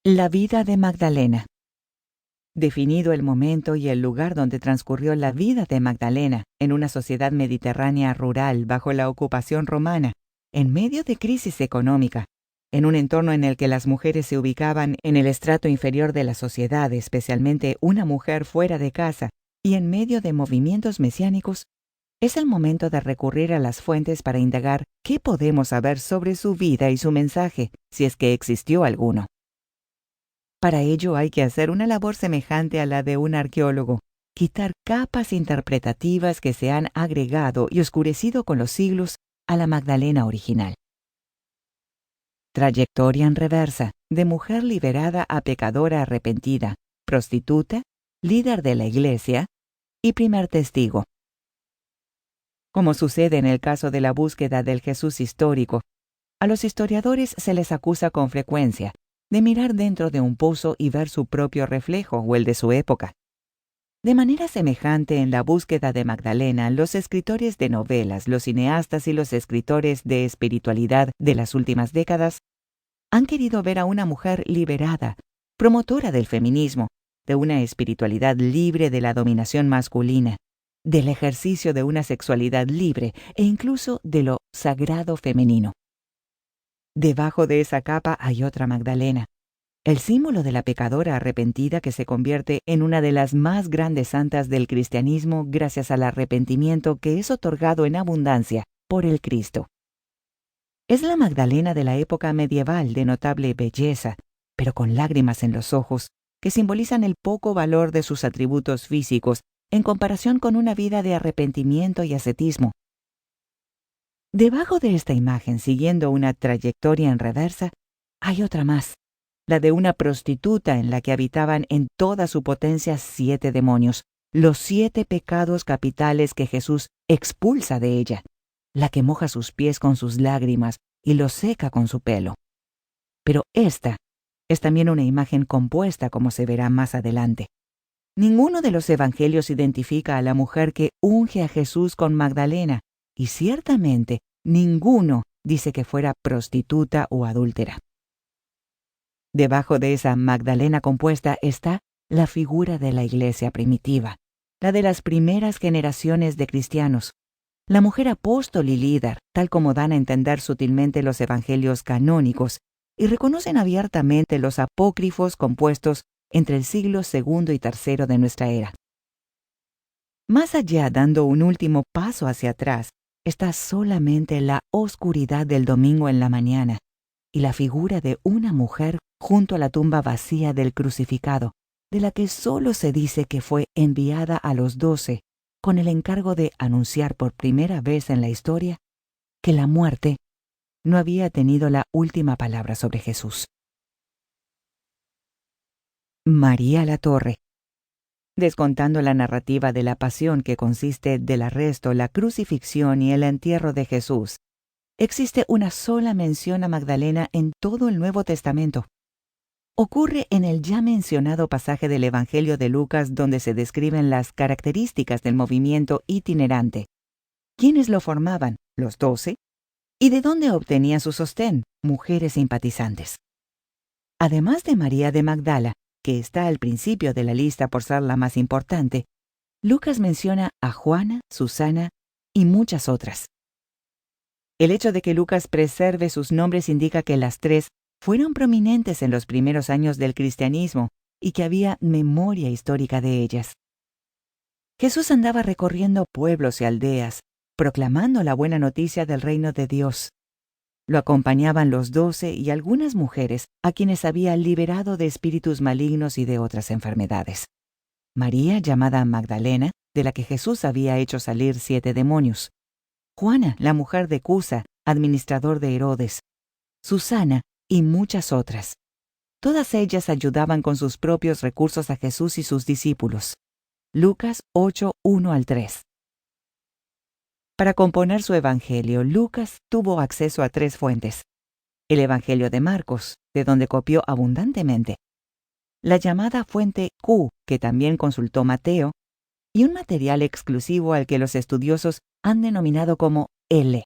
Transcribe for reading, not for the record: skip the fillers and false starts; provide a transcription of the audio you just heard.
La vida de Magdalena. Definido el momento y el lugar donde transcurrió la vida de Magdalena, en una sociedad mediterránea rural bajo la ocupación romana, en medio de crisis económica, en un entorno en el que las mujeres se ubicaban en el estrato inferior de la sociedad, especialmente una mujer fuera de casa, y en medio de movimientos mesiánicos, es el momento de recurrir a las fuentes para indagar qué podemos saber sobre su vida y su mensaje, si es que existió alguno. Para ello hay que hacer una labor semejante a la de un arqueólogo, quitar capas interpretativas que se han agregado y oscurecido con los siglos a la Magdalena original. Trayectoria en reversa, de mujer liberada a pecadora arrepentida, prostituta, líder de la Iglesia y primer testigo. Como sucede en el caso de la búsqueda del Jesús histórico, a los historiadores se les acusa con frecuencia de mirar dentro de un pozo y ver su propio reflejo o el de su época. De manera semejante, en la búsqueda de Magdalena, los escritores de novelas, los cineastas y los escritores de espiritualidad de las últimas décadas han querido ver a una mujer liberada, promotora del feminismo, de una espiritualidad libre de la dominación masculina, del ejercicio de una sexualidad libre e incluso de lo sagrado femenino. Debajo de esa capa hay otra Magdalena, el símbolo de la pecadora arrepentida que se convierte en una de las más grandes santas del cristianismo gracias al arrepentimiento que es otorgado en abundancia por el Cristo. Es la Magdalena de la época medieval de notable belleza, pero con lágrimas en los ojos, que simbolizan el poco valor de sus atributos físicos en comparación con una vida de arrepentimiento y ascetismo. Debajo de esta imagen, siguiendo una trayectoria en reversa, hay otra más, la de una prostituta en la que habitaban en toda su potencia 7 demonios, los 7 pecados capitales que Jesús expulsa de ella, la que moja sus pies con sus lágrimas y los seca con su pelo. Pero esta es también una imagen compuesta, como se verá más adelante. Ninguno de los evangelios identifica a la mujer que unge a Jesús con Magdalena, y ciertamente ninguno dice que fuera prostituta o adúltera. Debajo de esa Magdalena compuesta está la figura de la Iglesia primitiva, la de las primeras generaciones de cristianos, la mujer apóstol y líder, tal como dan a entender sutilmente los evangelios canónicos, y reconocen abiertamente los apócrifos compuestos entre el siglo II y III de nuestra era. Más allá, dando un último paso hacia atrás, está solamente la oscuridad del domingo en la mañana y la figura de una mujer junto a la tumba vacía del crucificado, de la que solo se dice que fue enviada a los 12 con el encargo de anunciar por primera vez en la historia que la muerte no había tenido la última palabra sobre Jesús. María la Torre. Descontando la narrativa de la pasión que consiste del arresto, la crucifixión y el entierro de Jesús, existe una sola mención a Magdalena en todo el Nuevo Testamento. Ocurre en el ya mencionado pasaje del Evangelio de Lucas donde se describen las características del movimiento itinerante. ¿Quiénes lo formaban? ¿Los 12? ¿Y de dónde obtenía su sostén? Mujeres simpatizantes. Además de María de Magdala, que está al principio de la lista por ser la más importante, Lucas menciona a Juana, Susana y muchas otras. El hecho de que Lucas preserve sus nombres indica que las 3 fueron prominentes en los primeros años del cristianismo y que había memoria histórica de ellas. Jesús andaba recorriendo pueblos y aldeas, proclamando la buena noticia del reino de Dios. Lo acompañaban los 12 y algunas mujeres a quienes había liberado de espíritus malignos y de otras enfermedades. María, llamada Magdalena, de la que Jesús había hecho salir 7 demonios. Juana, la mujer de Cusa, administrador de Herodes. Susana y muchas otras. Todas ellas ayudaban con sus propios recursos a Jesús y sus discípulos. Lucas 8, 1-3. Para componer su evangelio, Lucas tuvo acceso a 3 fuentes. El Evangelio de Marcos, de donde copió abundantemente. La llamada fuente Q, que también consultó Mateo, y un material exclusivo al que los estudiosos han denominado como L,